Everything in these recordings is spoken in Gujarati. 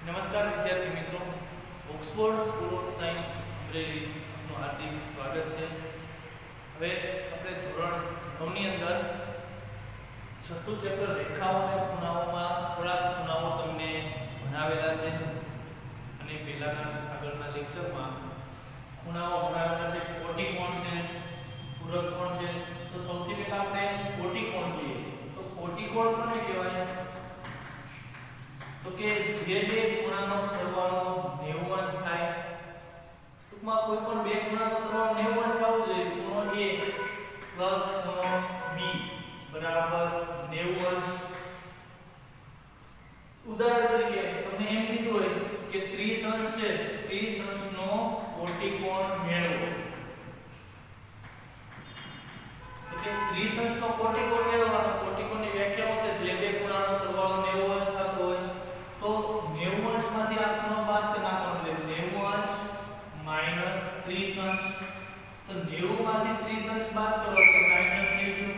નમસ્કાર વિદ્યાર્થી મિત્રો, ઓક્સફોર્ડ સ્કૂલ ઓફ સાયન્સ અમરેલીનું હાર્દિક સ્વાગત છે. હવે આપણે ધોરણ 9 ની અંદર છઠ્ઠું ચેપ્ટર રેખાઓ અને ખૂણાઓમાં થોડા ખૂણાઓ તમને ભણાવેલા છે અને પહેલાના આગળના લેક્ચરમાં ખૂણાઓ ભણાવેલા છે. કોટી કોણ છે, પૂરક કોણ છે. તો સૌથી પહેલા આપણે કોટી કોણ જોઈએ. તો કોટી કોણ કોને કહેવાય? તો કે જે બે ખૂણાનો સરવાળો 90 અંશ થાય. ટૂંકમાં કોઈ પણ બે ખૂણાનો સરવાળો 90 અંશ થવો જોઈએ. ખૂણો A ખૂણો B બરાબર 90 અંશ. ઉદાહરણ તરીકે તમને એમ કીધું હોય કે 30 અંશ છે, 30 અંશનો કોટિકોણ મેળવો. તો કે 30 અંશનો કોટિકોણ મેળવવાનો કોટિકોણની વ્યાખ્યા છે જે બે ખૂણાનો સરવાળો 90 અંશ થતો હોય તો 90 અંશમાંથી આ ખૂણો બાદ કરી નાખવાનો. એટલે 90 અંશ માઈનસ 30 અંશ. તો 90 માંથી 30 અંશ બાદ કરો એટલે 60 અંશ થઈ ગયું.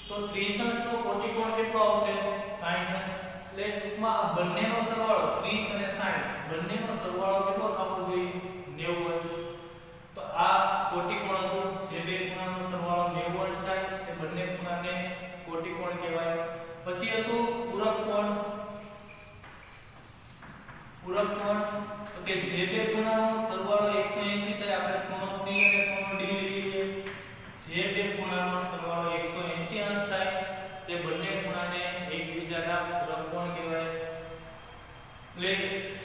તો 30 અંશનો કોટિકોણ કેટલો આવશે? 60 અંશ. એટલે ટૂંકમાં આ બંનેનો સરવાળો 30 અને 60 બંનેનો સરવાળો કેટલો થવો જોઈએ? 90 અંશ. તો આ કોટિકોણ હતું જે બે ખૂણાનો સરવાળો 90 અંશ થાય એ બંને ખૂણાને કોટિકોણ કહેવાય. પછી હતું પૂરક કોણ. પૂરક કોણ તો કે જે બે ખૂણાનો સરવાળો 180 થાય, આપણે ખૂણો C અને ખૂણો D લઈ લઈએ. જે બે ખૂણાનો સરવાળો 180 અંશ થાય તે બંને ખૂણાને એકબીજાના પૂરક કોણ કહેવાય. એટલે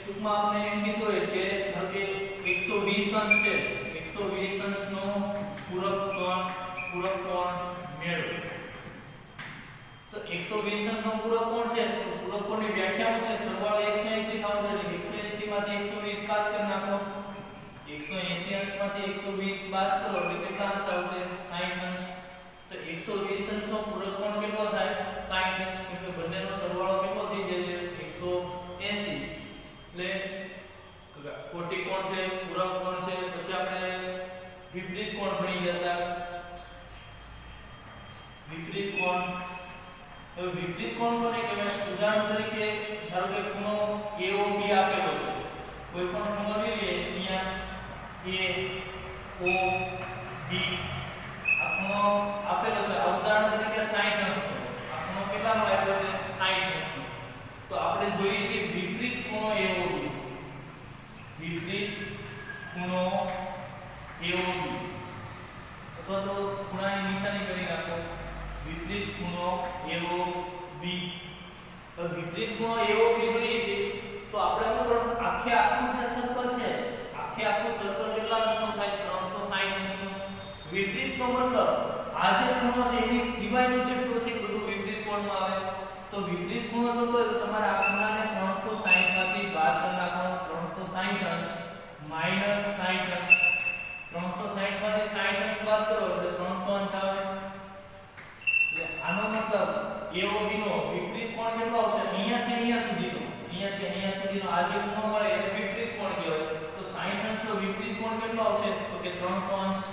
ટૂંકમાં આપણે એમ કીધું હોય કે ધારો કે 120 અંશ છે, 120 અંશનો પૂરક કોણ મેળવો. તો 120 અંશનો પૂરક કોણ છે તો પૂરક કોણની વ્યાખ્યા છે સરવાળો 180 થવો જોઈએ. 180 માંથી 120 બાદ કરી નાખો. 180 અંશમાંથી 120 બાદ કરો એટલે કેટલા અંશ આવશે? 60 અંશ. તો 120 અંશનો પૂરક કોણ કેટલો થાય? 60 અંશ. એટલે બંનેનો સરવાળો કેટલો થઈ જાય છે? 180. એટલે કોટિકોણ છે, પૂરક કોણ છે. પછી આપણે વિપરીત કોણ ભણી ગયા હતા. વિપરીત કોણ. હવે વિપરીત કોણ કોને કહેવાય? ઉદાહરણ તરીકે ધારો કે ખૂણો AOB આપેલો છે. કોઈ પણ ખૂણો લઈએ અહીંયા AOB આ ખૂણો આપેલો છે. આ ઉદાહરણ તરીકે 60 અંશનો. આ ખૂણો કેટલાનો આપ્યો છે? 60 અંશનો. તો આપણે જોઈએ છે વિપરીત ખૂણો AOB. વિપરીત ખૂણો AOB અથવા તો ખૂણાની નિશાની કરી નાખો. વિપરીત ખૂણો AOB. તો વિપરીત ખૂણો AOB જોઈએ છે તો આપણે શું કરવાનું? આખું જે સર્કલ છે આખું સર્કલ કેટલા અંશનું થાય? 360 અંશનું. વિપરીતનો મતલબ આ જે ખૂણો છે એની સિવાયનું જેટલું છે બધું વિપરીત કોણમાં આવે. તો વિપરીત ખૂણો જોતો હોય તો તમારે આ ખૂણાને 360 માંથી બાદ કરી નાખવાનો. 360 અંશ માઈનસ 60 અંશ. 360 માંથી 60 અંશ બાદ કરો એટલે 300 અંશ આવે. આનો મતલબ AOB નો વિપરીત કોણ કેટલો આવશે? અહીંયાથી અહીંયા સુધીનો. અહીંયાથી અહીંયા સુધીનો આ જે ખૂણો મળે એને વિપરીત કોણ કહેવાય. તો 60 અંશનો વિપરીત કોણ કેટલો આવશે? તો કે 300 અંશ.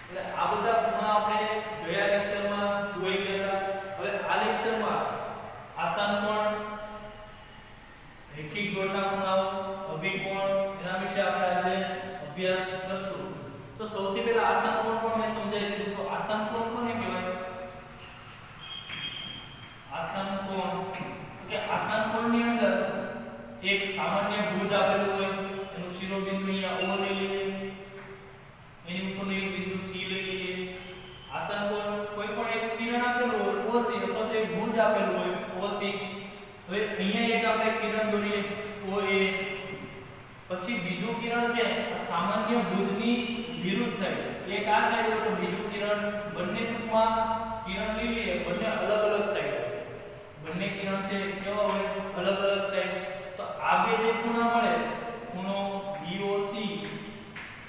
એટલે આ બધા ખૂણા આપણે ગયા લેક્ચરમાં જોઈ ગયા. હવે આ લેક્ચરમાં આસાન કોણ, રેખિક જોડના ખૂણાઓ, અભિકોણ એના વિશે આપણે આજે અભ્યાસ કરશું. તો સૌથી પહેલા આસાન કોણ મેં સમજાવી દીધું. તો આસાન કોણ કોને કહેવાય? આસન કોણ કે આસન કોણની અંદર એક સામાન્ય ભુજ આપેલું હોય એનું શિરોબિંદુ અહીંયા O લઈ લઈએ, એની ઉપરનું એક બિંદુ C લઈ લઈએ. આસન કોણ કોઈ પણ એક કિરણ આપેલું હોય OC અથવા તો એક ભુજ આપેલું હોય OC. હવે અહીંયા એક આપણે કિરણ દોરીએ OA. પછી બીજું કિરણ છે આ સામાન્ય ભુજની વિરુદ્ધ સાઈડ. એક આ સાઈડ હોય તો બીજું કિરણ. બંને ટૂંકમાં કિરણ લઈ લઈએ બંને અલગ અલગ સાઈડ. બંને કિરણ છે કેવા હોય? અલગ અલગ સાઈડ. તો આ બે જે ખૂણા મળે ખૂણો BOC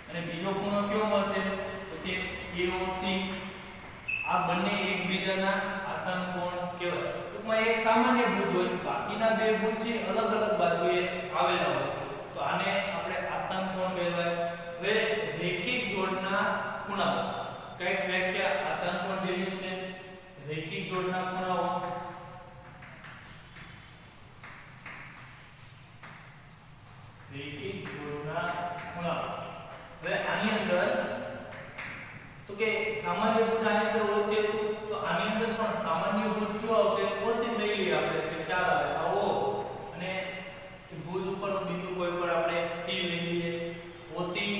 અને બીજો ખૂણો કયો મળશે? તો તે AOC. આ બંને એકબીજાના આસન કોણ કહેવાય. ટૂંકમાં એક સામાન્ય ભુજ હોય, બાકીના બે ભુજ છે અલગ અલગ બાજુએ આવેલા હોય. તો આને આપણે આસન કોણ કહેવાય. હવે રેખિક જોડના ખૂણાઓ કઈક વ્યાખ્યા આસન કોણ જેવી છે. રેખિક જોડના ખૂણાઓ ભુજ આની અંદર ઓસી હતું તો આની અંદર પણ સામાન્ય ભુજ કયો આવશે ઓસી લઈ લઈએ આપણે એટલે ખ્યાલ આવે આ ઓ અને ભુજ ઉપરનું બિંદુ કોઈ પણ આપણે સી લઈ લઈએ ઓસી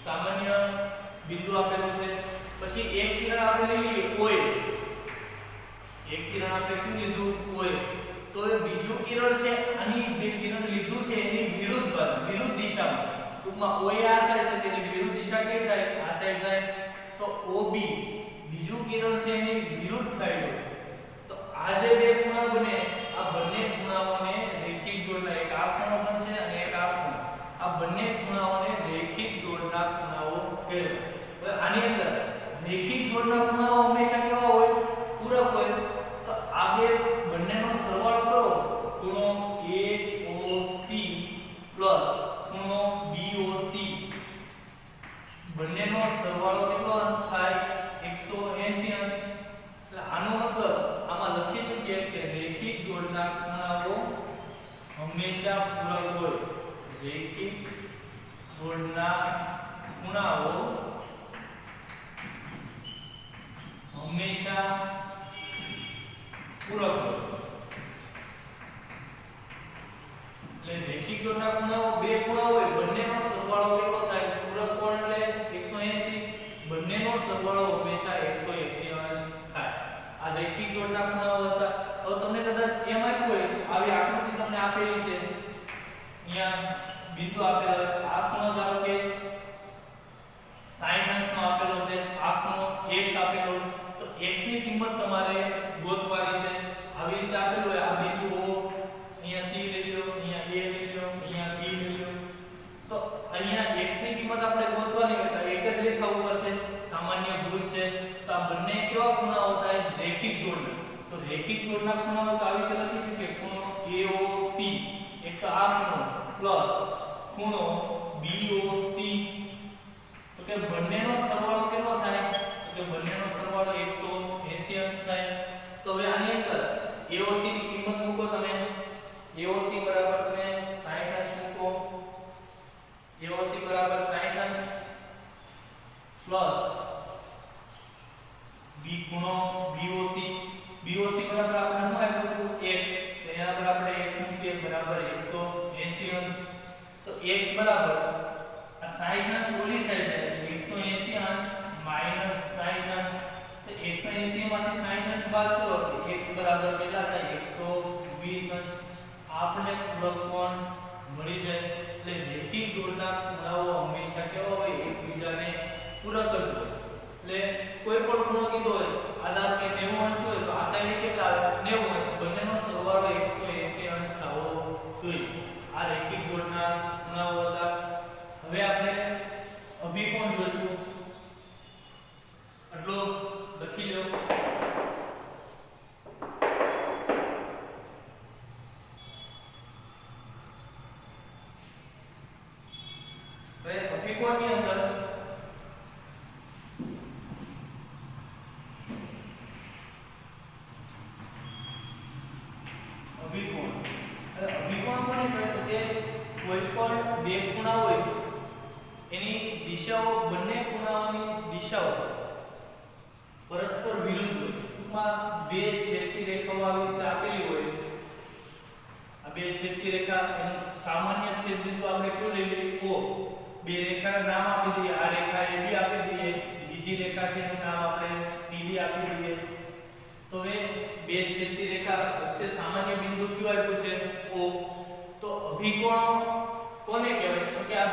સામાન્ય બિંદુ આપેલું છે પછી એક કિરણ આપણે લઈ લઈએ ઓએ એક કિરણ આપણે ક્યું લીધું ઓએ તો એ બીજું કિરણ છે આની જે કિરણ લીધું છે એની વિરુદ્ધ બાજુ વિરુદ્ધ દિશામાં ટૂંકમાં ઓએ આ સાઈડ છે તેની વિરુદ્ધ દિશા કઈ થાય આ સાઈડ થાય તો OB બીજું કિરણ છે એની વિરુદ્ધ સાઈડ હોય તો આ જે બે ખૂણા બને આ બંને ખૂણાઓને રેખિક જોડના એક આ ખૂણો બનશે અને એક આ ખૂણો આ બંને ખૂણાઓને રેખિક જોડના ખૂણાઓ કહેવાય હવે આની અંદર રેખિક જોડના ખૂણાઓ હંમેશા કેવા હોય પૂરક હોય તો આ બે બંનેનો સરવાળો કરો ખૂણો AOC પ્લસ ખૂણો BOC બંનેનો સરવાળો કેટલો અંશ થાય 180 અંશ એટલે આનો મતલબ આમાં લખી શકીએ કે રેખિક જોડના ખૂણાઓ હંમેશા પૂરક હોય રેખિક જોડના ખૂણાઓ હંમેશા પૂરક હોય એટલે રેખિક જોડના ખૂણાઓ બે ખૂણા હોય બંનેનો સરવાળો કેટલો થાય પૂરક કોણ એટલે 180 બંનેનો સરવાળો હંમેશા 180 અંશ થાય આ રેખિક જોડના ખૂણાઓ હતા હવે તમને કદાચ એમ આપ્યું હોય આવી આકૃતિ તમને આપેલી છે અહીંયા બિંદુ આપેલો છે આ ખૂણો ધારો કે 60 અંશનો આપેલો છે આ ખૂણો x આપેલો તો x ની કિંમત તમારે ગોતવાની છે આવી રીતે આપેલું હોય આ બિંદુ O અહીંયા C લઈ લો અહીંયા A લઈ લો અહીંયા B લઈ લો તો અહીંયા x ની કિંમત આપણે ગોતવાની હોય તો એક જ રેખા ઉપર છે સામાન્ય ભુજ છે તો આ બંને કેવા ખૂણાઓ થાય રેખિક જોડના તો રેખિક જોડના ખૂણાઓ તો આવી રીતે લખી શકીએ ખૂણો AOC એક તો આ ખૂણો પ્લસ ખૂણો BOC તો કે બંનેનો સરવાળો કેટલો થાય તો કે બંનેનો સરવાળો 180 અંશ થાય તો હવે આની અંદર AOC ની કિંમત મૂકો તમે AOC બરાબર તમે 60 અંશ મૂકો AOC બરાબર 60 અંશ પ્લસ B ખૂણો BOC બરાબર આપણે શું આપ્યું હતું x તો એના પર આપણે x મૂકીએ બરાબર 180 અંશ તો x બરાબર આ 60 અંશ ઓલી સાઈડ છે 180 અંશ માઈનસ 60 અંશ તો 180 માંથી 60 અંશ બાદ કરો તો x બરાબર કેટલા થાય 120 અંશ આપણે પૂરક કોણ મળી જાય એટલે રેખિક જોડના ખૂણાઓ હંમેશા કેવા હોય એકબીજાને પૂરક જ હોય એટલે કોઈ પણ ખૂણો કીધો હોય આધાર કે 90 અંશ હોય તો આ સાઈડે કેટલા આવે 90 અંશ બંનેનો સરવાળો 180 અંશ થવો જોઈએ આ રેખિક જોડના ખૂણાઓ હતા હવે આપણે અભિકોણ જોઈશું એટલો લખી લો હવે અભિકોણની અંદર અભિકોણ કોને કહે તો કે કોઈ પણ બે ખૂણા હોય એની દિશાઓ બંને ખૂણાઓની દિશાઓ પરસ્પર વિરુદ્ધ હોય ટૂંકમાં બે છેદતી રેખાઓ આવી રીતે આપેલી હોય આ બે છેદતી રેખા એનું સામાન્ય છેદ બિંદુ આપણે કયું લઈ લઈએ O બે રેખાના નામ આપી દઈએ આ રેખા AB આપી દઈએ બીજી રેખા છે એનું નામ આપણે CD આપી દઈએ તો એ બે છેદતી રેખા વચ્ચે સામાન્ય બિંદુ કયું આપ્યું છે O તો અભિકોણ કોને કહેવાય તો કે આ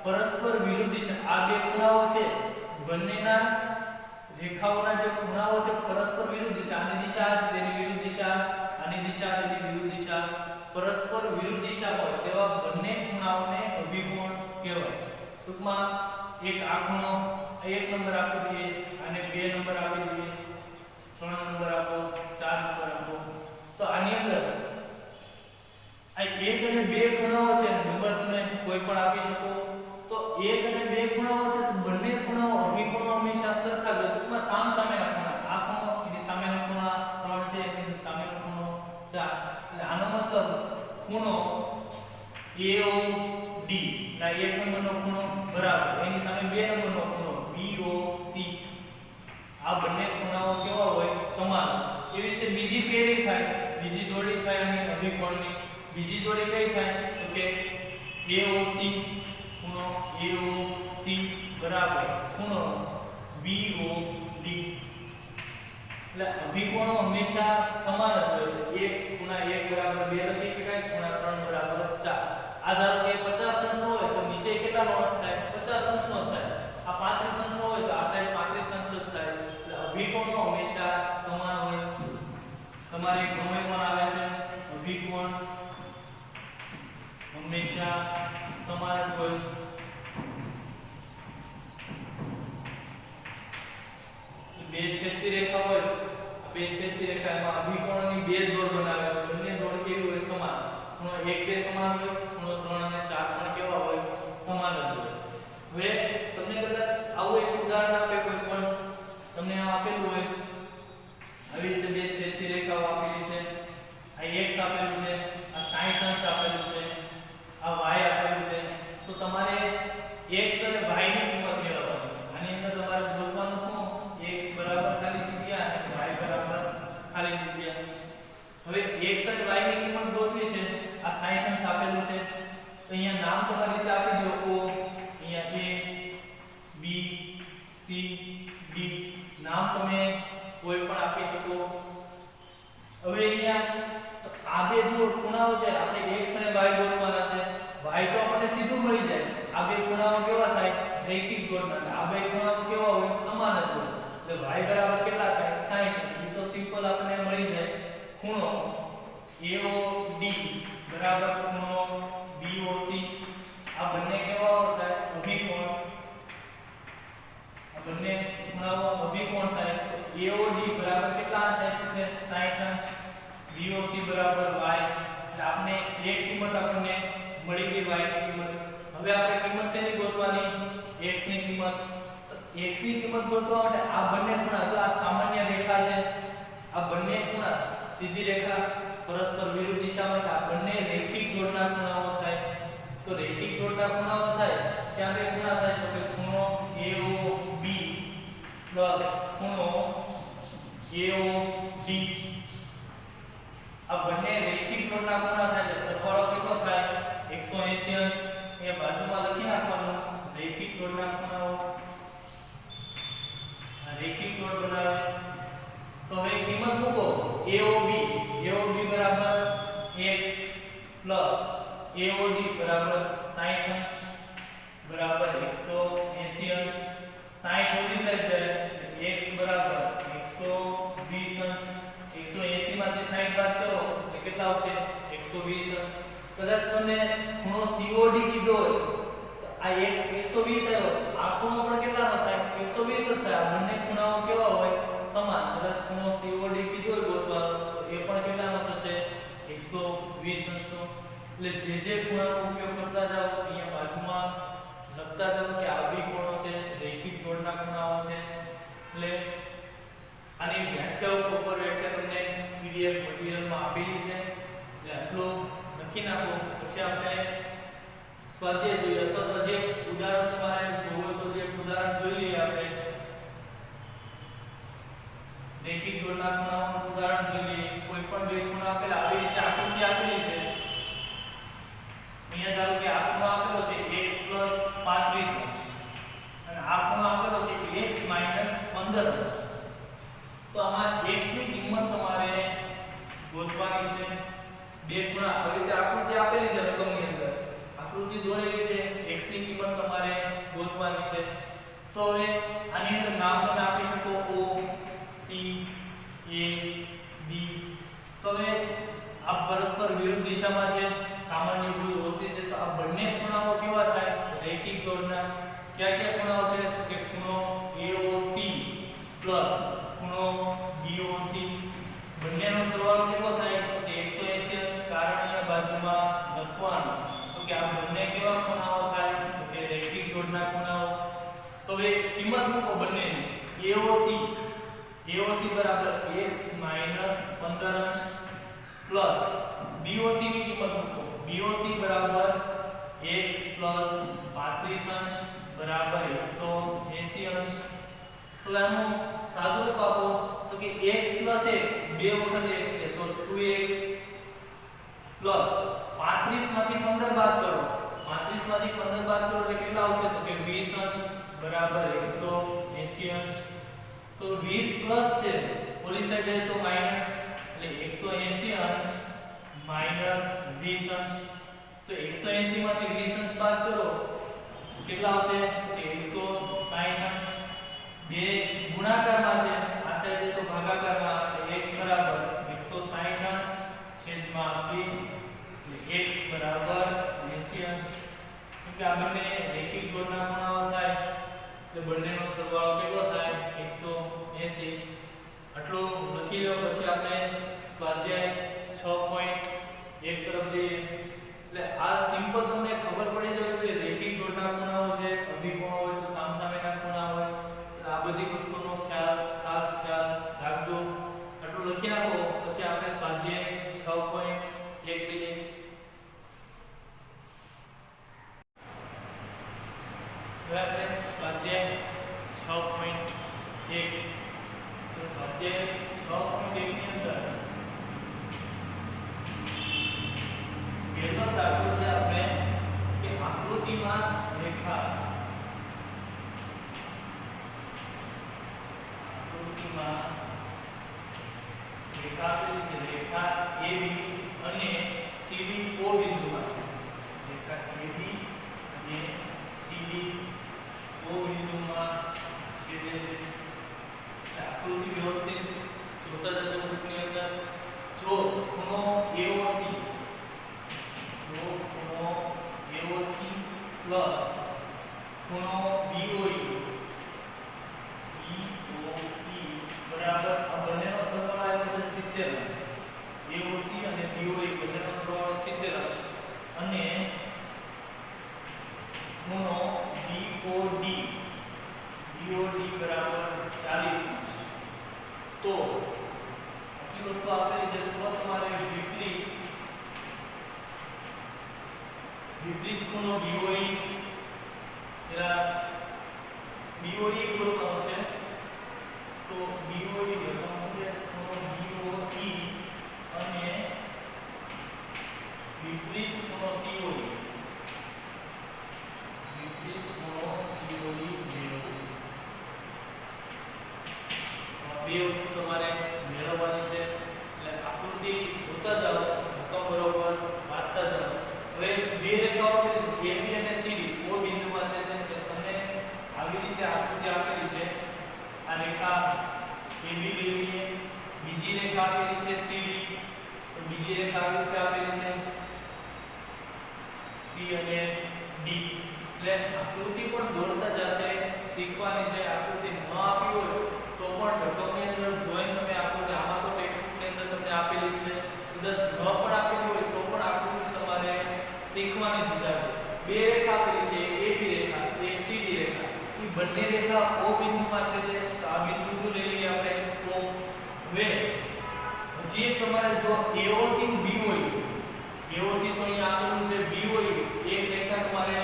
પરસ્પર વિરુદ્ધ દિશા આ બે ખૂણાઓ છે બંનેના રેખાઓના જે ખૂણાઓ છે પરસ્પર વિરુદ્ધ દિશા આની દિશા તેની વિરુદ્ધ દિશા આની દિશા તેની વિરુદ્ધ દિશા પરસ્પર વિરુદ્ધ દિશા હોય તેવા બંને ખૂણાઓને અભિકોણ કહેવાય ટૂંકમાં એક આ ખૂણો 1 નંબર આપી દઈએ અને 2 નંબર આપી દઈએ 3 નંબર આપો 4 નંબર આપો તો આની અંદર આ 1 અને 2 ખૂણાઓ છે નંબર તમે કોઈ પણ આપી શકો તો 1 અને 2 ખૂણાઓ છે તો બંને ખૂણાઓ અભિકોણો હંમેશા સરખા જ ટૂંકમાં સામસામેના ખૂણા આ ખૂણો એની સામેનો ખૂણો 3 છે એની સામેનો ખૂણો 4 એટલે આનો મતલબ ખૂણો AOD ના 1 નંબરનો ખૂણો બરાબર એની સામે 2 નંબરનો ખૂણો BOC આ આ બંને ખૂણાઓ કેવા હોય સમાન એવી રીતે બીજી પેરી થાય બીજી જોડી થાય અને અભિકોણની બીજી જોડી કઈ થાય તો કે AOC ખૂણો AOC બરાબર ખૂણો BOD એટલે અભિકોણો હંમેશા સમાન જ હોય એક ખૂણા 1 બરાબર 2 લખી શકાય ખૂણા 3 બરાબર 4 આ ધારો કે 50 અંશનો હોય તો નીચે કેટલાનો અંશ થાય 50 અંશનો થાય આ 35 અંશનો હોય તો આ સાઈડ 35 અંશ જ થાય એટલે અભિકોણો હંમેશા સમાન હોય તમારે ગણવામાં પણ આવે છે અભિકોણ હંમેશા સમાન જ હોય બે છેદતી રેખા હોય બે છેદતી રેખામાં અભિકોણની બે જોડ બનાવે બંને જોડ કેવી હોય સમાન ખૂણો 1 2 સમાન હોય ખૂણો 3 અને 4 પણ કેવા હોય સમાન જ હોય હવે તમને કદાચ આવું એક ઉદાહરણ આપે કોઈ પણ તમને આપેલું હોય આવી રીતે બે છેદતી રેખાઓ આપેલી છે આ x આપેલું છે આ 60 અંશ આપેલું છે આ y આપેલું છે તો તમારે x અને y ની કિંમત મેળવવાની છે આની અંદર તમારે ગોતવાનું શું x બરાબર ખાલી જગ્યા અને y બરાબર ખાલી જગ્યા હવે x અને y ની કિંમત ગોતવી છે આ 60 અંશ આપેલું છે તો અહીંયા નામ તમારી રીતે આપી દો o અહીંયા a b c d નામ તમે કોઈ પણ આપી શકો હવે અહીંયા આ બે જો ખૂણાઓ છે આપણે x અને y ગોતવાના છે y તો આપણને સીધું મળી જાય આ બે ખૂણાઓ કેવા થાય રેખિક જોડના આ બે ખૂણાઓ કેવા હોય સમાન જ હોય એટલે y બરાબર કેટલા થાય 60 એ તો સિમ્પલ આપણને મળી જાય ખૂણો AOD બરાબર ખૂણો BOC આ બંને કેવા થાય અભિકોણ આ બંને ખૂણાઓ અભિકોણ થાય તો AOD બરાબર કેટલા અંશ આપ્યું છે 60 અંશ BOC બરાબર y એટલે આપણે એક કિંમત આપણને મળી ગઈ y ની કિંમત હવે આપણે કિંમત શેની ગોતવાની x ની કિંમત તો x ની કિંમત ગોતવા માટે આ બંને ખૂણા જો આ સામાન્ય રેખા છે આ બંને ખૂણા સીધી રેખા પરસ્પર વિરુદ્ધ દિશામાં આ બંને રેખિક જોડના ખૂણાઓ થાય તો રેખિક જોડના ખૂણાઓ થાય ક્યાં બે ખૂણા થાય તો કે ખૂણો AOB પ્લસ ખૂણો AOD આ બંને રેખિક જોડના ખૂણા થાય એટલે સરવાળો કેટલો થાય 180 અંશ એ બાજુમાં લખી નાખવાનું રેખિક જોડના ખૂણાઓ આ રેખિક જોડ બનાવે તો હવે કિંમત મૂકો AOB બરાબર x પ્લસ AOD બરાબર 60 અંશ બરાબર 180 અંશ 60 ઓલી સાઈડ જાય x બરાબર 120 અંશ 180 માંથી 60 બાદ કરો એટલે કેટલા આવશે 120 અંશ કદાચ તમને ખૂણો COD કીધો હોય તો આ x 120 આવ્યો આ ખૂણો પણ કેટલાનો થાય 120 જ થાય આ બંને ખૂણાઓ કેવા હોય સમાન કદાચ ખૂણો COD કીધો હોય ગોતવાનો તો એ પણ કેટલાનો થશે 120 અંશનો એટલે જે ખૂણાનો ઉપયોગ કરતા જાઓ અહીંયા બાજુમાં લખતા જાઓ કે આ અભિકોણો છે રેખિક જોડના ખૂણાઓ છે એટલે આની વ્યાખ્યાઓ પ્રોપર વ્યાખ્યા તમને PDF મટીરીયલમાં આપેલી છે એટલે આટલું લખી નાખો પછી આપણે સ્વાધ્યાય જોઈએ અથવા તો જે ઉદાહરણ તમારે જોવું તો જે ઉદાહરણ જોઈ લઈએ આપણે રેખિક જોડના ખૂણાઓનું ઉદાહરણ જોઈ લઈએ કોઈ પણ બે ખૂણા આપેલા આવી રીતે આકૃતિ આપેલી છે અહીંયા ધારો કે આ ખૂણો આપેલો છે x 35 અંશ અને આ ખૂણો આપેલો છે x 15 અંશ તો આમાં x ની કિંમત તમારે ગોતવાની છે બે ખૂણા આવી રીતે આકૃતિ આપેલી છે રકમની અંદર આકૃતિ દોરેલી છે x ની કિંમત તમારે ગોતવાની છે તો હવે આની અંદર નામ તમે આપી શકો O C A B તો હવે આ પરસ્પર વિરુદ્ધ દિશામાં છે સામાન્ય ભુજ OC છે તો આ બંને ખૂણાઓ કેવા થાય રેખિક જોડના કયા કયા ખૂણાઓ છે તો કે ખૂણો AOC પ્લસ ખૂણો BOC બંનેનો સરવાળો કેટલો થાય તો 180 અંશ કારણ અહીંયા બાજુમાં લખવાનું તો કે આ બંને કેવા ખૂણાઓ થાય તો કે રેખિક જોડના ખૂણાઓ તો હવે કિંમત મૂકો બંનેની AOC બરાબર x 15 અંશ પ્લસ BOC ની કિંમત મૂકો BOC બરાબર x 35 અંશ બરાબર 180 અંશ તો આનું સાદુરૂપ આપો તો કે x + x બે વખત x છે તો 2x પ્લસ 35 માંથી 15 બાદ કરો 35 માંથી 15 બાદ કરો એટલે કેટલા આવશે તો કે 20 અંશ બરાબર 180 અંશ તો 20 પ્લસ છે ઓલી સાઈડ જાય તો માઈનસ એટલે 180 અંશ માઈનસ 20 અંશ તો 180 માંથી 20 અંશ બાદ કરો કેટલા આવશે કે 160 અંશ બે ગુણાકારમાં છે આ સાઈડ જાય તો ભાગાકારમાં એટલે x બરાબર 160 અંશ છેદમાં 2 x બરાબર 80 અંશ કે આ બંને રેખિક જોડના ખૂણાઓ થાય એટલે બંનેનો સરવાળો કેટલો થાય 180 આટલું લખી લો પછી આપણે સ્વાધ્યાય 6.1 તરફ જઈએ એટલે આ સિમ્પલ તમને ખબર પડી જવી જોઈએ રેખિક જોડના ખૂણાઓ છે અભિકોણો હોય તો સામસામેના ખૂણા હોય એટલે આ બધી વસ્તુનો ખાસ ખ્યાલ રાખજો આટલું લખી નાખો પછી આપણે સ્વાધ્યાય 6.1 લઈએ આપણે સ્વાધ્યાય 6.1 તો સ્વાધ્યાય 6.1 ની અંદર પહેલો દાખલો છે આપણે કે આકૃતિમાં રેખા આપેલી છે રેખા AB અને CD O બિંદુમાં છે રેખા AB અને CD O બિંદુમાં છેદે છે આકૃતિ વ્યવસ્થિત જોતા જજો બુકની અંદર જો ખૂણો AOC પ્લસ ખૂણો BOE બરાબર આ બંનેનો સરવાળો આવ્યો છે 70 અંશ AOC અને BOE બંનેનો સરવાળો 70 અંશ અને ખૂણો BOD બરાબર 40 અંશ તો આટલી વસ્તુ આપેલી છે તો તમારે વિપરીત ખૂણો BOE ગોતવાનો છે તો BOE ગોતવાનો છે ખૂણો BOE અને વિપરીત ખૂણો COE બે વસ્તુ તમારે મેળવવાની છે એટલે આકૃતિ જોતા જાઓ રકમ બરોબર વાંચતા જાઓ હવે બે રેખાઓ છે AB અને CD O બિંદુમાં છે તો તમને આવી રીતે આકૃતિ આપેલી છે આ રેખા AB લેવીએ બીજી રેખા આપેલી છે CD તો બીજી રેખા આવી રીતે આપેલી છે C અને D એટલે આકૃતિ પણ દોરતા જાતે શીખવાની છે આકૃતિ ન આપી હોય તો પણ રકમની અંદર જોઈન તમે આકૃતિ આમાં તો ટેક્સ્ટની અંદર તમને આપેલી છે કદાચ ન પણ આપેલી હોય તો પણ આકૃતિ તમારે શીખવાની છે બે રેખા આપેલી છે AB રેખા એક CD રેખા એ બંને રેખા O બિંદુમાં છે તો આ બિંદુ લઈ લઈએ આપણે O હવે જે તમારે જો AOC BOE AOC તો અહીંયા આપેલું છે BOE એક રેખા તમારે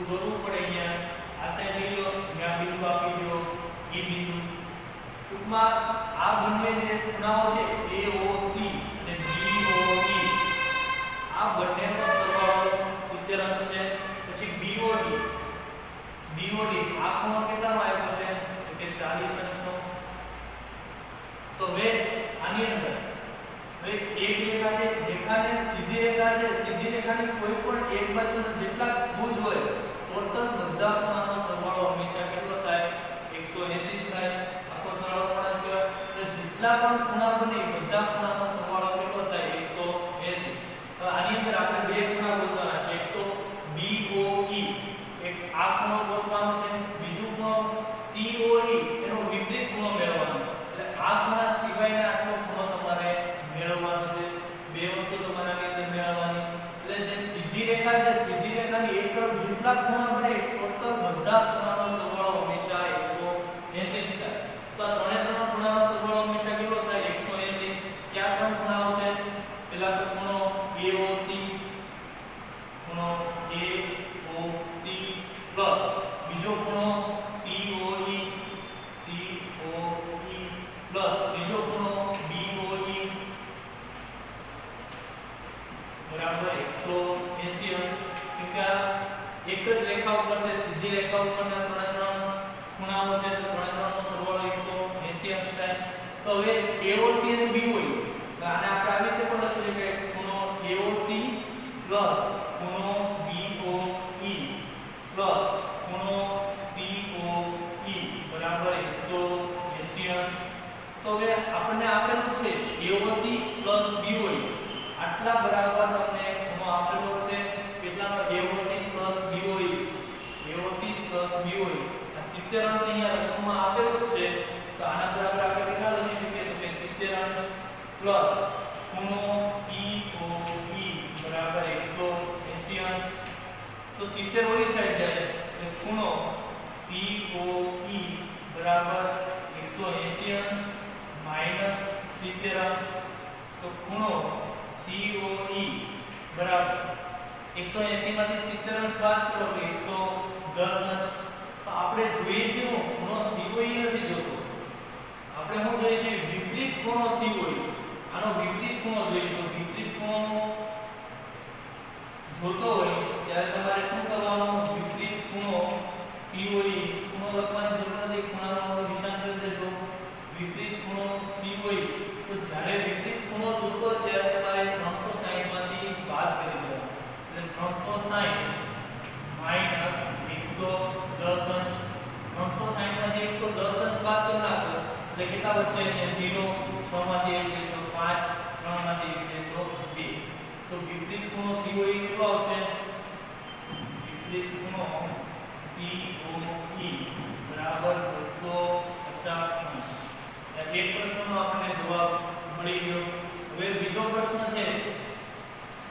દોરવું પડે અહીંયા આ સાઈડ લઈ લો અહીંયા બિંદુ આપી દો E બિંદુ ટૂંકમાં આ બંને જે ખૂણાઓ છે AOC અને BOE આ બંનેનો સરવાળો 70 અંશ છે પછી BOD આ ખૂણો કેટલાનો આવ્યો છે તો કે 40 અંશનો તો હવે આની અંદર હવે એક રેખા છે રેખાને સીધી રેખા છે સીધી રેખાની કોઈ પણ એક બાજુના જેટલા ભુજ હોય ટોટલ બધા ખૂણાનો સરવાળો હંમેશા કેટલો થાય 180 થાય આખો સરવાળો પણ કહેવાય તો જેટલા પણ ખૂણા બને બધા ખૂણાનો સરવાળો કેટલો થાય 180 તો આની અંદર આપણે બે ખૂણા ગોતવાના છે એક તો BOE એક આ ખૂણો ગોતવાનો છે બીજું ખૂણો COE એનો વિપરીત ખૂણો મેળવવાનો એટલે આ ખૂણા સિવાયના આટલો ખૂણો તમારે મેળવવાનો છે બે વસ્તુ તમારે આની અંદર મેળવવાની એટલે જે સીધી રેખા છે સીધી રેખાની એક તરફ જેટલા ખૂણા બને ટોટલ બધા ખૂણાનો સરવાળો હંમેશા 180 થાય તો આ ત્રણ ખૂણાનો સરવાળો હંમેશા કેટલો થાય 180 ક્યાં ત્રણ ખૂણા આવશે પહેલા તો ખૂણો AOC પ્લસ બીજો ખૂણો COE પ્લસ બીજો ખૂણો BOE બરાબર 180 અંશ. કેમ કે આ એક જ રેખા ઉપર છે, સીધી રેખા ઉપરના ત્રણ ખૂણાઓ છે, તો ત્રણનો સરવાળો 180 અંશ થાય. તો હવે AOC અને BOE, તો આને આપણે આવી રીતે પણ લખી શકીએ કે ખૂણો AOC પ્લસ ખૂણો BOE પ્લસ ખૂણો COE બરાબર 180 અંશ. તો હવે આપણને આપેલું છે AOC પ્લસ BOE આટલા બરાબર તમને ખૂણો આપેલો છે. કેટલાનો? AOC plus BOE, AOC plus BOE આ 70 અંશ અહીંયા રકમમાં આપેલો છે. તો આના બરાબર આપણે કેટલા લખી શકીએ? તો કે 70 અંશ પ્લસ ખૂણો COE બરાબર 180 અંશ. તો 70 ઓલી સાઈડ જાય એટલે ખૂણો COE બરાબર 180 અંશ માઈનસ 70 અંશ. તો ખૂણો COE બરાબર 180 માંથી 70 અંશ બાદ કરો તો 110 અંશ. તો આપણે જોઈએ છે ખૂણો COE નથી જોતો, આપણે શું જોઈએ છે? વિપરીત ખૂણો COE. આનો વિપરીત ખૂણો જોઈએ. તો વિપરીત ખૂણો જોતો હોય ત્યારે તમારે શું કરવાનું? વિપરીત ખૂણો COE ખૂણો લખવાની જરૂર નથી, ખૂણાનો નિશાન કરી દેજો. વિપરીત ખૂણો COE. તો જ્યારે વિપરીત ખૂણો જોતો હોય ત્યારે તમારે 360 માંથી બાદ કરી દેવાનો. એટલે 360 માઈનસ 110 અંશ. 360 માંથી 110 અંશ બાદ કરી નાખો એટલે કેટલા બચે? અહીંયા 0, 6 માંથી 1 જાય તો 5, 3 માંથી 1 જાય તો 2. તો વિપરીત ખૂણો COE કેટલો આવશે? વિપરીત ખૂણો COE બરાબર 250 અંશ. એક પ્રશ્નનો આપણને જવાબ મળી ગયો. હવે બીજો પ્રશ્ન છે.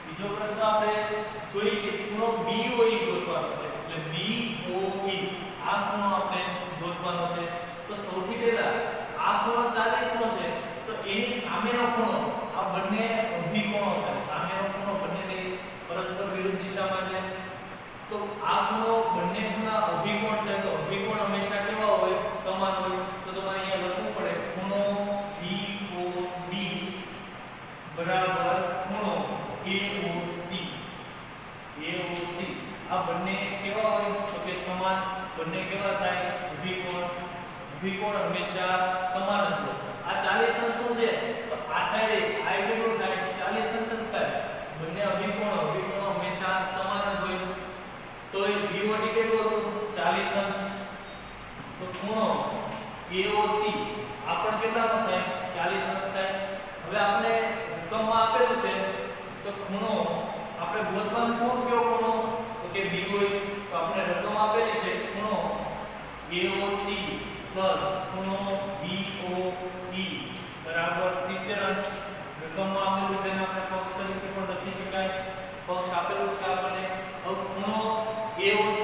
બીજો પ્રશ્ન આપણે જોઈએ છે ખૂણો BOE ગોતવાનો છે. એટલે BOE આ ખૂણો આપણે ગોતવાનો છે. તો સૌથી પહેલા આ ખૂણો 40 નો છે, તો એની સામેનો ખૂણો, આ બંને અભિકોણો થાય. સામેનો ખૂણો બંનેની પરસ્પર વિરુદ્ધ દિશામાં છે. તો આ ખૂણો બંને ખૂણા અભિકોણ છે. તો અભિકોણ હંમેશા કેવા હોય? સમાન હોય. તો તમારે અહીંયા લખવું પડે ખૂણો BOD બરાબર ખૂણો AOC. AOC આ બંને કેવા હોય? તો કે સમાન. બંને કેવા થાય? અભિકોણ. અભિકોણ હંમેશા સમાન જ હોય. આ 40 અંશ નું છે તો આ સાઈડે આ કેટલું થાય? 40 અંશ જ થાય. બંને અભિકોણો હંમેશા સમાન જ હોય. તો એ BOD કેટલું હતું? 40 અંશ. તો ખૂણો AOC આ પણ કેટલાનો થાય? 40 અંશ થાય. હવે આપણે રકમમાં આપેલું છે તો ખૂણો આપણે ગોતવાનો શું કયો ખૂણો? તો કે BOE. તો આપણે રકમ આપેલી છે ખૂણો AOC પ્લસ ખૂણો BOE બરાબર 70 અંશ. રકમમાં આપેલું છે, આપણે પક્ષ તરીકે પણ લખી શકાય. પક્ષ આપેલું છે આપણને. હવે ખૂણો AOC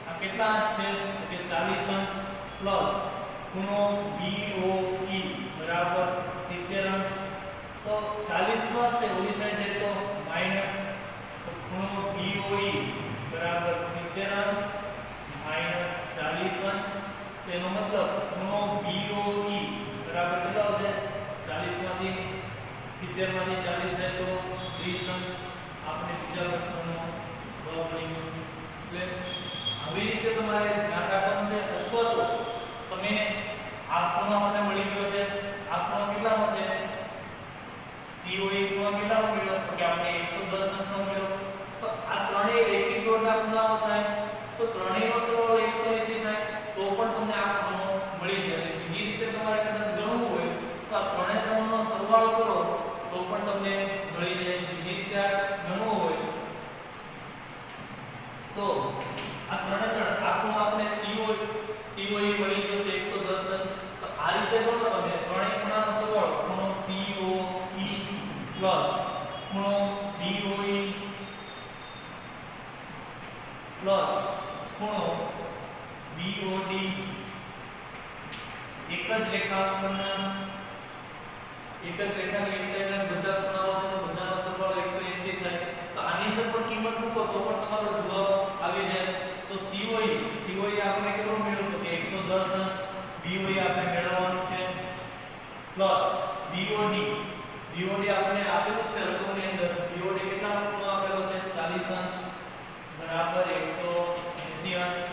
આ કેટલા અંશ છે? તો કે 40 અંશ પ્લસ ખૂણો BOE બરાબર 70 અંશ. તો 40 પ્લસ છે ઓલી સાઈડ જાય તો માઈનસ. તો ખૂણો BOE બરાબર 70 અંશ માઈનસ 40 અંશ. તેનો મતલબ ખૂણો BOE બરાબર કેટલો આવશે? 40 માંથી 70 માંથી 40 જાય તો 30 અંશ. આપણે બીજા પ્રશ્નનો જવાબ મળી ગયો. એટલે આવી રીતે તમારે ધ્યાન રાખવાનું છે. અથવા તો તમે આ ખૂણો મને મળી ગયો છે, આ ખૂણો કેટલાનો છે? COE ખૂણો કેટલાનો મળ્યો? તો કે આપણે 110 અંશનો મળ્યો. તો આ ત્રણેય રેખીય જોડના ખૂણાઓ થાય. તો ત્રણેયનો સરવાળો 180 થાય તો પણ તમને આ ખૂણો મળી જાય. બીજી રીતે તમારે કદાચ ગણવું હોય તો આ ત્રણનો સરવાળો કરો તો પણ તમને મળી જાય. બીજી રીતે ગણવું હોય તો આ આ ખૂણો આપણે COE મળી ગયો છે 110 અંશ. તો આ રીતે ગણો તમે ત્રણેય ખૂણાનો સરવાળો ખૂણો COE પ્લસ ખૂણો BOE પ્લસ ખૂણો BOD એક જ રેખા પરના એક જ રેખાની એક સાઈડના બધા ખૂણાઓ છે તો બધાનો સરવાળો 180 થાય. તો આની અંદર પણ કિંમત મૂકો તો પણ તમારો જવાબ આવી જાય. તો COE આપણે કેટલો મેળવ્યો? તો કે 110 અંશ. BOE આપણે મેળવવાનું છે પ્લસ BOD આપણે આપેલું છે રકમની અંદર BOD કેટલા ખૂણો આપેલો છે 40 અંશ બરાબર 180 અંશ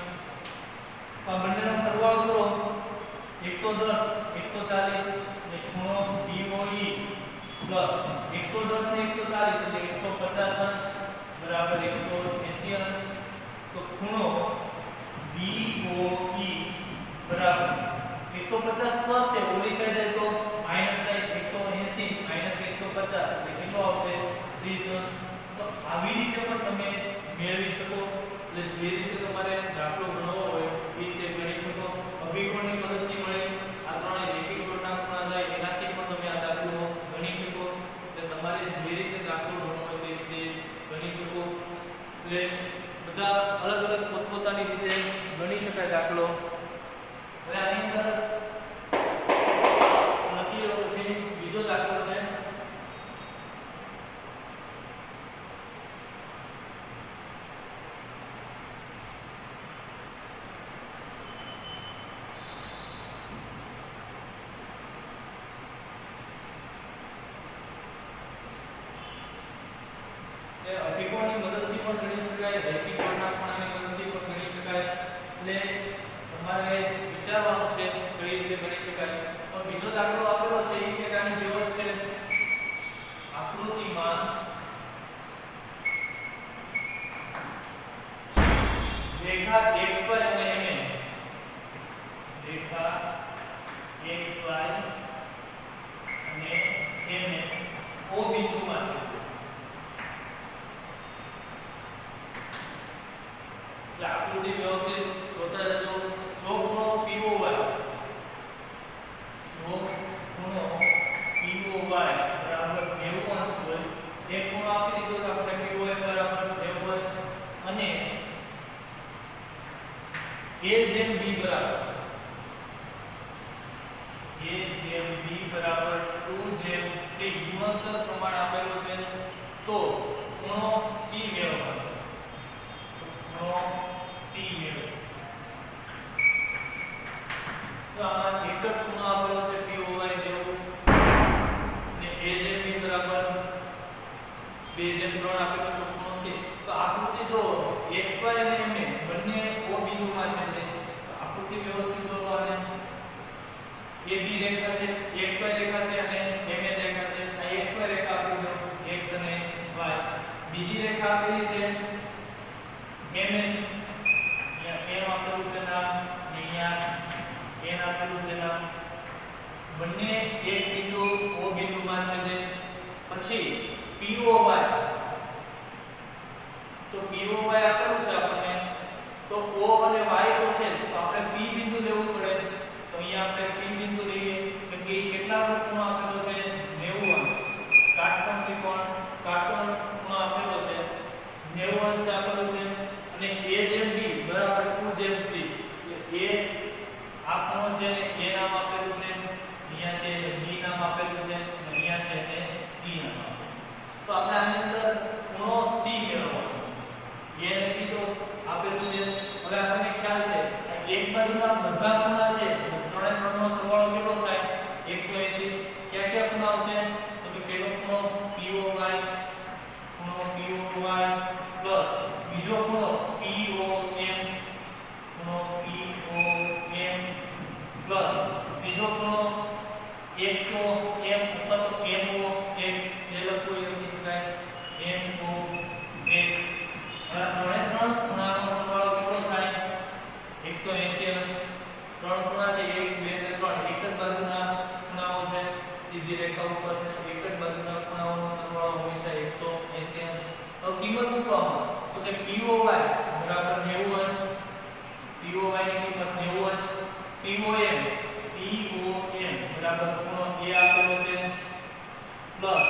આ બંનેનો સરવાળો કરો 110 140 ને ખૂણો BOE પ્લસ 110 ને 140 એટલે 150 અંશ બરાબર 180 અંશ તો ખૂણો BOE બરાબર 150 પ્લસ છે ઓલી સાઈડે તો માઈનસ થાય 180 માઈનસ 150 એટલે કેટલો આવશે 30 અંશ તો આવી રીતે પણ તમે મેળવી શકો એટલે જે રીતે તમારે દાખલો ગણવો હોય એ રીતે ગણી શકો અભિગમની મદદથી મળે આ ત્રણે રેખીય જોડના ખૂણા થાય એનાથી પણ તમે આ દાખલો ગણી શકો એટલે તમારે જે રીતે દાખલો ગણવો હોય તે રીતે ગણી શકો એટલે બધા અલગ અલગ પોતપોતાની રીતે ગણી શકાય દાખલો હવે આની અંદર લખી લો પછી બીજો દાખલો છે એ અભિકોણની મદદથી પણ ગણી શકાય રેખીય કોણના ખૂણાની મદદથી પણ ગણી શકાય એટલે તમારે વિચારવાનું છે કઈ રીતે ગણી શકાય તો બીજો દાખલો આપેલો છે એ કે આની જેવો જ છે આકૃતિમાં રેખા xy અને mn રેખા xy અને mn O બિંદુમાં છે આકૃતિ વ્યવસ્થિત જોતા જજો જો ખૂણો POY બરાબર 90 અંશ હોય એક ખૂણો આપી દીધો તો આપણે POY બરાબર 90 અંશ અને AZB બરાબર 2/3 ગુણોત્તર પ્રમાણ આપેલું છે તો ખૂણો C મેળવવાનો ખૂણો C મેળવો તો આમાં એક જ ખૂણો આપેલો છે POY જેવું ને AZB બરાબર 2/3 આપેલો તો ખૂણો C તો આકૃતિ જો XY અને MN બંને O બિંદુમાં છે તો આકૃતિ વ્યવસ્થિત દોરવાને AB રેખા છે XY રેખા છે અને MN રેખા છે આ XY રેખા આપી દો X અને Y બીજી રેખા આપેલી છે MN અહીંયા M આપેલું છે નામ અહીંયા N આપેલું છે નામ બંને એક બિંદુ O બિંદુમાં છે પછી POY તો POY આપેલું છે આપણને તો O અને Y તો છે તો આપણે P બિંદુ લેવું પડે તો અહીંયા આપણે P બિંદુ લઈએ કેમ કે કેટલા ખૂણો આપેલો છે 90 અંશ કાટકોણ ત્રિકોણ કાટકોણ ખૂણો આપેલો છે 90 અંશ આપેલો છે અને AZB બરાબર 2/3 એટલે A આ ખૂણો છે ને A નામ આપેલું છે અહીંયા છે B નામ આપેલું છે અને અહીંયા છે ને C નામ આપેલું તો આપણે આની અંદર ખૂણો C મેળવવાનો છે A ને કીધો આપેલું છે હવે આપણને ખ્યાલ છે એક બાજુના બધા ખૂણા છે ત્રણે ત્રણનો સરવાળો કેટલો થાય 180 ક્યાં ક્યાં ખૂણા આવશે તો કે પહેલો ખૂણો POY પ્લસ બીજો ખૂણો POM પ્લસ બીજો ખૂણો XOM અથવા તો MOX જે લખવું એ લખી શકાય MOX હવે ત્રણે ત્રણ ખૂણાનો સરવાળો કેટલો થાય 180 અંશ ત્રણ ખૂણા છે 1 2 3 એક જ બાજુના ખૂણાઓ છે સીધી રેખા ઉપર એક જ બાજુના ખૂણાઓનો સરવાળો હંમેશા 180 અંશ હવે કિંમત મૂકવામાં તો કે POY બરાબર 90 અંશ POY ની કિંમત 90 અંશ POM બરાબર ખૂણો A આપેલો છે પ્લસ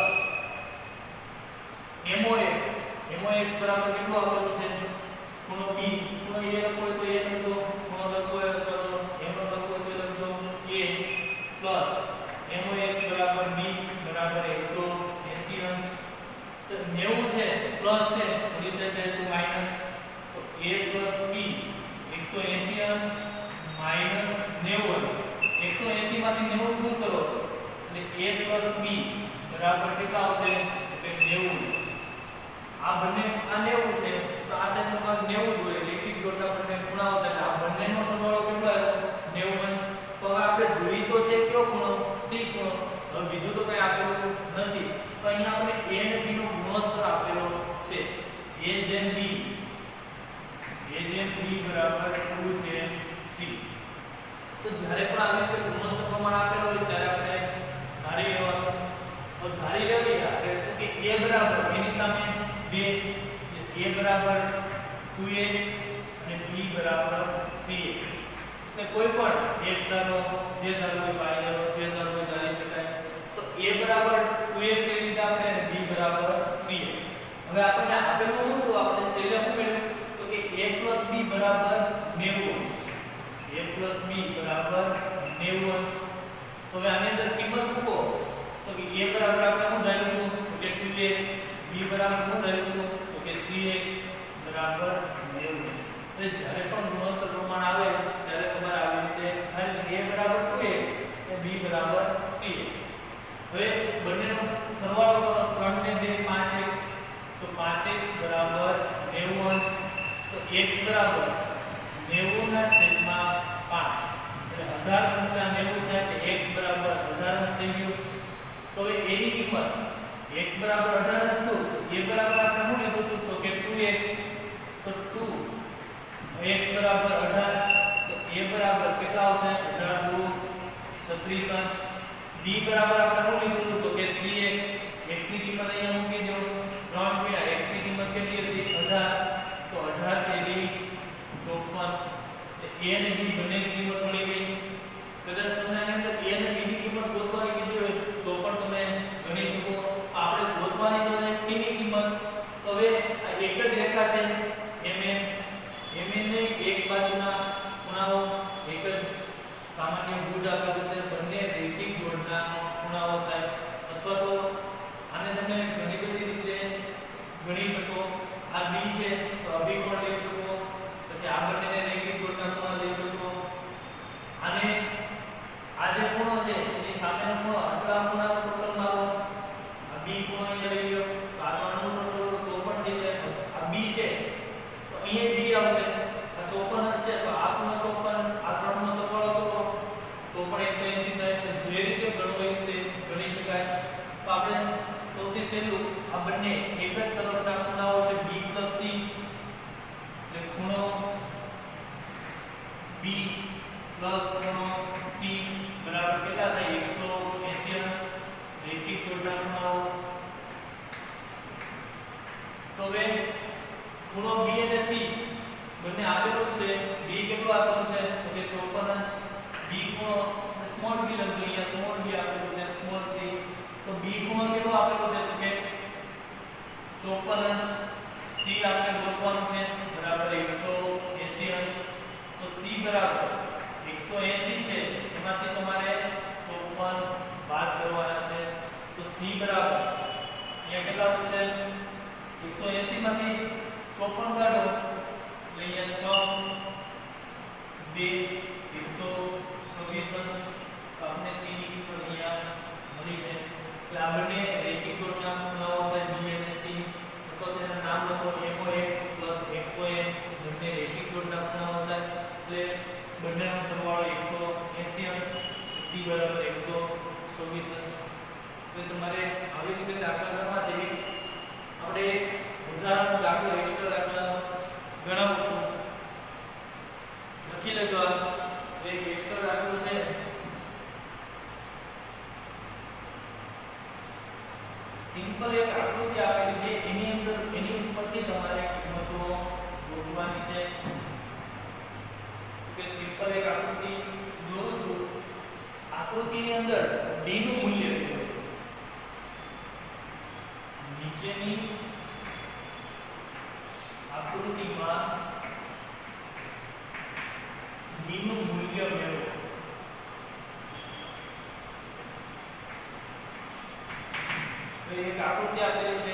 MOX બરાબર કેટલો આપેલો છે ખૂણો B ખૂણો A લખો તો A લખજો ખૂણો લખો તો M લખો તો લખજો A પ્લસ MOX બરાબર B બરાબર 180 અંશ તો 90 છે પ્લસ છે ઓલી સાઈડ જાય તો માઈનસ તો A પ્લસ B 180 અંશ માઈનસ 90 અંશ 180 માંથી 90 દૂર કરો બરાબર કેટલા આવશે કે 90 આ બંને આ 90 છે તો આ સાઈડનો ભાગ 90 જોઈએ રેખિક જોડકા બંને ખૂણાઓ થાય આ બંનેનો સરવાળો કેટલો આવ્યો 90 તો હવે આપણે જોઈ તો છે કયો ખૂણો સી ખૂણો હવે બીજું તો કઈ આપેલું નથી તો અહીંયા આપણે a અને b નો ગુણોત્તર આપેલો છે a જેમ b બરાબર 2 જેમ 3 તો જ્યારે પણ આપણે કોઈ ગુણોત્તર પ્રમાણ આપેલો હોય ત્યારે આપણે ધારી લેવાનું તો ધારી લેવી આપણે તો કે a બરાબર એની સામે 2 a બરાબર 2x અને b બરાબર 3x એટલે કોઈ પણ x ધારો જે ધારો હોય y ધારો જે ધારો હોય ધારી શકાય તો a બરાબર 2x એ રીતે આપણે અને b બરાબર 3x હવે આપણને આપેલું હતું આપણે છેલ્લે શું મેળવ્યું તો કે a b બરાબર 90 a b બરાબર 90 તો હવે આની અંદર કિંમત મૂકો તો કે a બરાબર આપણે શું ધાર્યું હતું તો કે 2x b બરાબર શું ધાર્યું હતું તો કે 3x બરાબર 90 એટલે જ્યારે પણ ગુણોત્તર પ્રમાણ આવે ત્યારે તમારે આવી રીતે a બરાબર 2x અને b બરાબર 3x હવે બંનેનો સરવાળો કરો 3 ને 2 5x તો 5x બરાબર 90 તો x બરાબર 90 ના છેદમાં 5 એટલે 18 × 90 થાય કે x બરાબર 18 થઈ ગયું તો હવે a ની કિંમત x બરાબર 18 હતું a બરાબર આપણે શું લીધું હતું તો કે 2x તો 2 x બરાબર 18 તો a બરાબર કેટલા આવશે 18 2 36 અંશ b બરાબર આપણે શું લીધું હતું તો કે 3x x ની કિંમત અહીંયા મૂકી દો 3 ગુણ્યા x ની કિંમત કેટલી હતી 18 તો 18 તેરી 54 a અને b બંનેની કિંમત મળી ગઈ કદાચ તમને આની અંદર a અને b ની કિંમત ગોતવાની કીધી હોય તો પણ તમે ગણી શકો આપણે ગોતવાની તો છે c ની કિંમત તો હવે આ એક જ રેખા છે mn ને એક બાજુના ખૂણાઓ એક જ સામાન્ય ભુજ આપેલું છે બંને રેખિક જોડના ખૂણાઓ થાય અથવા તો આને તમે ઘણી બધી રીતે ગણી શકો આ b છે તો અભિકોણ લઈ શકો પછી આ બંનેને રેખિક જોડના ખૂણા લઈ શકો આને આ જે ખૂણો છે એની સામેનો ખૂણો આટલા ખૂણાનો ટોટલ મારો આ b ખૂણો અહીંયા લઈ લો તો આનો ટોટલ તો પણ થઈ જાય આ b છે તો અહીંયા b આવશે આ 54 છે તો આ ખૂણો 54 આ ત્રણનો સરવાળો કરો તો પણ 180 થાય તો જે રીતે ગણવું એ રીતે ગણી શકાય તો આપણે સૌથી સહેલું આ બંને એક જ તરફના ખૂણાઓ છે b c એટલે ખૂણો b ખૂણો c બરાબર કેટલા થાય 180 અંશ રેખિક જોડના ખૂણાઓ તો હવે ખૂણો b અને c બંને આપેલું છે b કેટલું આપેલું છે તો કે 54 અંશ b ખૂણો સ્મોલ b લખજો અહીંયા સ્મોલ b આપેલું છે સ્મોલ c તો b ખૂણો કેટલો આપેલો છે તો કે 54 અંશ c આપણે ગોતવાનું છે બરાબર 180 અંશ તો c બરાબર 180 છે એમાંથી તમારે 54 બાદ કરવાના છે તો c બરાબર અહીંયા કેટલા છે 180 માંથી 54 કાઢો એટલે અહીંયા 6 2 126 અંશ તો આપણે c ની કિંમત અહીંયા મળી જાય એટલે આ બંને રેખિક જોડના ખૂણાઓ થાય b અને c અથવા તેના નામ લખો mox xon બંને રેખિક જોડના ખૂણાઓ થાય એટલે બંનેનો સરવાળો 180 અંશ c બરાબર 126 અંશ એટલે તમારે આવી રીતે દાખલા કરવા છે આપણે ઉદાહરણનો દાખલો એક્સ્ટ્રા દાખલાનો ગણાવું છું લખી લેજો આ એક એક્સ્ટ્રા દાખલો છે સિમ્પલ એક આકૃતિ આપેલી છે એની અંદર એની ઉપરથી તમારે કિંમતો ગોતવાની છે કે સિમ્પલ એક આકૃતિ દોરું છું આકૃતિની અંદર d નું મૂલ્ય કેટલું નીચેની આકૃતિમાં d નું મૂલ્ય મેળવો તો એક આકૃતિ આપેલી છે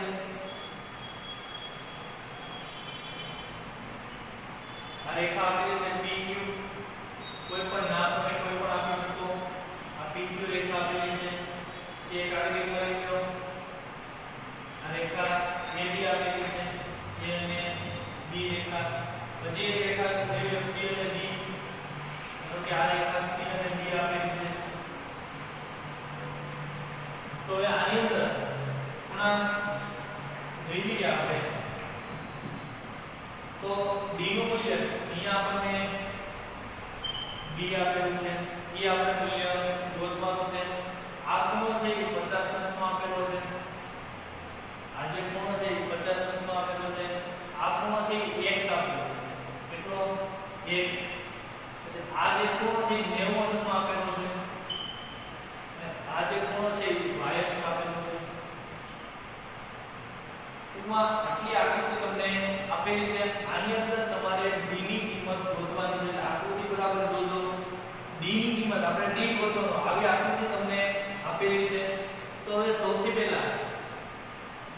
આ રેખા આપેલી છે PQ કોઈ પણ નામ તમે કોઈ પણ આપી શકો આ PQ રેખા આપેલી છે જે એક આડી રેખા લઈ લો રેખા AB આપેલી છે, A અને B રેખા, પછી એક રેખા જેવી C અને D, તો કે આ રેખા C અને D આપેલી છે. તો હવે આની અંદર ખૂણા જોઈ લઈએ આપણે. તો D નું મૂલ્ય અહીંયા આપણને B આપેલું છે, એ આપણે મૂલ્ય શોધવાનું છે. આ ખૂણો છે એ 50 અંશમાં આપેલો છે, આ જે ખૂણો છે એ 50 અંશમાં આપેલો છે. આ ખૂણો છે એ x આપેલો છે, કેટલો x. પછી આ જે ખૂણો છે એ 90 અંશમાં આપેલો છે, અને આ જે ખૂણો છે એ y અક્ષ આપેલો છે. ટૂંકમાં આટલી આકૃતિ તમને આપેલી છે. આની અંદર તમારે d ની કિંમત શોધવાની છે. આકૃતિ બરાબર જોજો. d ની કિંમત આપણે d ગોતવાનો, આવી આકૃતિ તમને આપેલી છે. તો હવે સૌથી પહેલા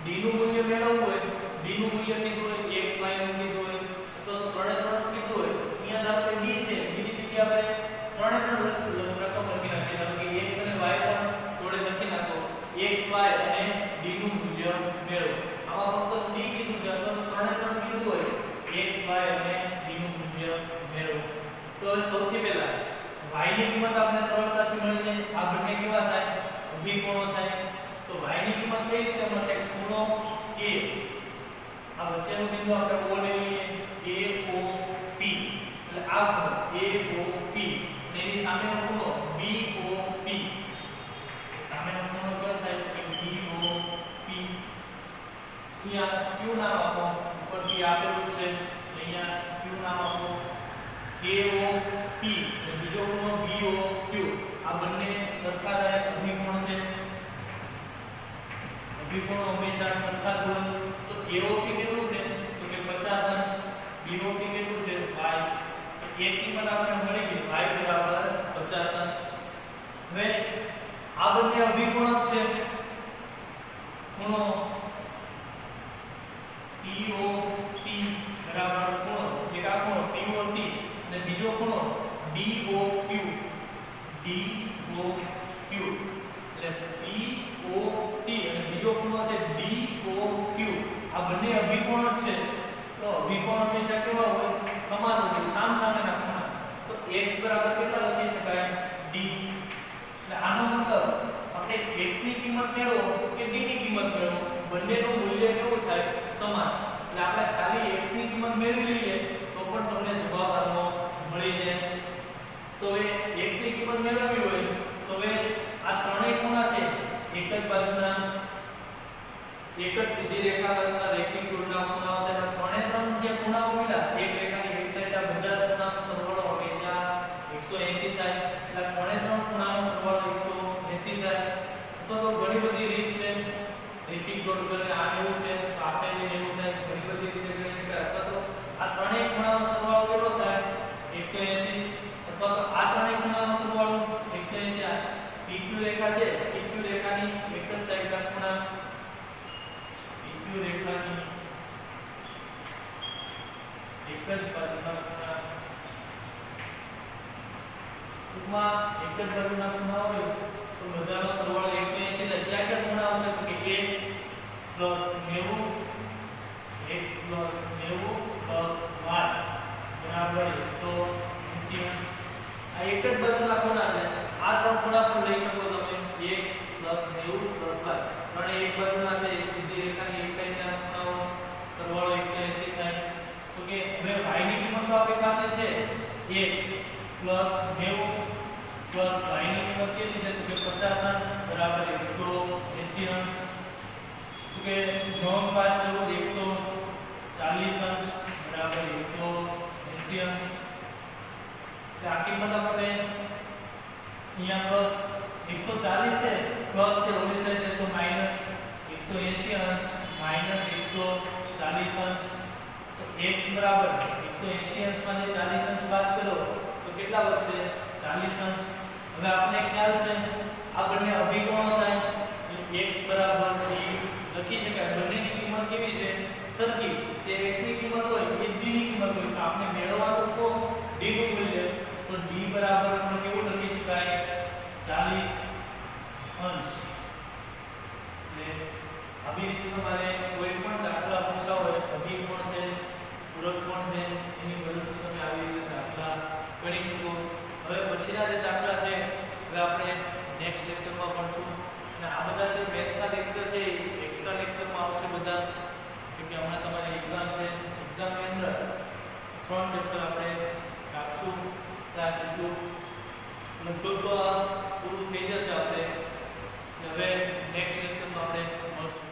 d નું મૂલ્ય મેળવવું હોય, d નું મૂલ્ય કીધું હોય, x y નું કીધું હોય, તો 3 3 કીધું હોય, અહીંયા ધારો કે d છે, બીજી જગ્યાએ આપણે 3 3 રકમ લખી નાખીએ. ધારો કે x અને y પણ જોડે લખી નાખો, x y અને d નું મૂલ્ય મેળવો. આમાં ફક્ત d કીધું છે, તો 3 3 કીધું હોય, x y અને d નું મૂલ્ય મેળવો. તો હવે સૌથી પહેલા y ની કિંમત આપણે સરળતાથી મળી જાય. આ બંને કેવા થાય? અભિકોણો થાય. તો y ની કિંમત કઈ રીતે મળશે? ખૂણો a, આ વચ્ચેનો બિંદુ આપણે o લઈ લઈએ, AOP, એટલે આ ખૂણો AOP અને એની સામેનો ખૂણો BOP. સામેનો ખૂણો કયો થાય? કે BOP. અહીંયા q નામ આપો, ઉપરથી આપેલું છે, અહીંયા q નામ આપો, AOP અને બીજો ખૂણો BOQ. આ બંને સરખા થાય અભિકોણ છે. અભિકોણો હંમેશા સરખા જ હોય. તો AOP કેટલું છે? તો કે 50 અંશ. BOP કેટલું છે? y. તો a કિંમત આપણે મળી ગઈ, y બરાબર 50 અંશ. હવે આ બંને અભિકોણ છે. ખૂણો POC બરાબર ખૂણો, એક આ ખૂણો POC અને બીજો ખૂણો DOQ. એટલે POC અને બીજો ખૂણો છે DOQ. આ બંને અભિકોણ છે. તો અભિકોણ હંમેશા કેવા હોય? સમાન હોય, સામસામેના ખૂણા. તો x બરાબર કેટલા લખી શકાય? d. એટલે આનો મતલબ આપણે x ની કિંમત મેળવો કે d ની કિંમત મેળવો, બંનેનું મૂલ્ય કેવું થાય? સમાન. એટલે આપણે ખાલી x ની કિંમત મેળવી લઈએ તો પણ તમને જવાબ આનો મળી જાય. તો હવે x ની કિંમત મેળવવી હોય તો હવે આ ત્રણેય ખૂણા છે એક જ બાજુના, એક જ સીધી રેખા બાજુના રેખીય જોડના ખૂણાઓ છે. ત્રણે ત્રણ જે ખૂણાઓ મળ્યા એક રેખાની એક સાઈડ આ બધા જ ખૂણાનો સરવાળો હંમેશા 180 થાય. એટલે ત્રણે ત્રણ ખૂણાનો સરવાળો 180 થાય. તો ઘણી બધી રીત છે રેખીય જોડ કરીને. આ એવું છે તો આ સાઈડ એવું થાય, ઘણી બધી રીતે ગણી શકાય. અથવા તો આ ત્રણેય ખૂણાનો સરવાળો કેટલો થાય? 180. અથવા તો આ ત્રણેય ખૂણાનો સરવાળો 180. PQ રેખા છે, PQ રેખાની એક જ સાઈડના ખૂણા, PQ રેખાની એક જ બાજુના ખૂણા, ટૂંકમાં એક જ બાજુના ખૂણા હોય તો બધાનો સરવાળો 180 થાય. ક્યાં ક્યાં ખૂણા આવશે? તો કે x + 90, x + 90 + y બરાબર 180 અંશ. આ એક જ બાજુના ખૂણા છે. આ ત્રણ ખૂણા પણ લઈ શકો તમે, x + 90 + y. ત્રણે એક બાજુના છે, એક સીધી રેખાની એક સાઈડના ખૂણાઓ સરવાળો 180 થાય. તો કે હવે y ની કિંમત તો આપણી પાસે છે x + 90 + y ની કિંમત કેટલી છે? તો કે 50 અંશ બરાબર 180 અંશ. તો કે 9 5 14 140 અંશ બરાબર 180 અંશ. એટલે આ કિંમત આપણે અહીંયા પ્લસ 140 છે, પ્લસ છે ઓલી સાઈડ તો માઈનસ 180 અંશ માઈનસ 140 અંશ. તો x બરાબર 180 અંશમાં જે 40 અંશ બાદ કરો તો કેટલા વધશે? 40 અંશ. હવે આપણે ખ્યાલ છે આ બંને અભિકોણો થાય, x બરાબર d લખી શકાય. બંનેની કિંમત કેવી છે? સરખી. જે x ની કિંમત હોય એ d ની કિંમત હોય. તો આપણે મેળવવાનું શું? d નું મૂલ્ય. તો d બરાબર આપણે કેવું લખી શકાય? 40 અંશ. એટલે આવી રીતે તમારે નેક્સ્ટ લેક્ચરમાં ભણશું અને આ બધા જે મેથ્સના લેક્ચર છે એ એક્સ્ટ્રા લેક્ચરમાં આવશે બધા કેમ કે હમણાં તમારી એક્ઝામ છે એક્ઝામની અંદર 3 ચેપ્ટર આપણે રાખશું ત્યાં જેટલું લગભગ પૂરું થઈ જશે આપણે હવે નેક્સ્ટ લેક્ચરમાં આપણે મળશું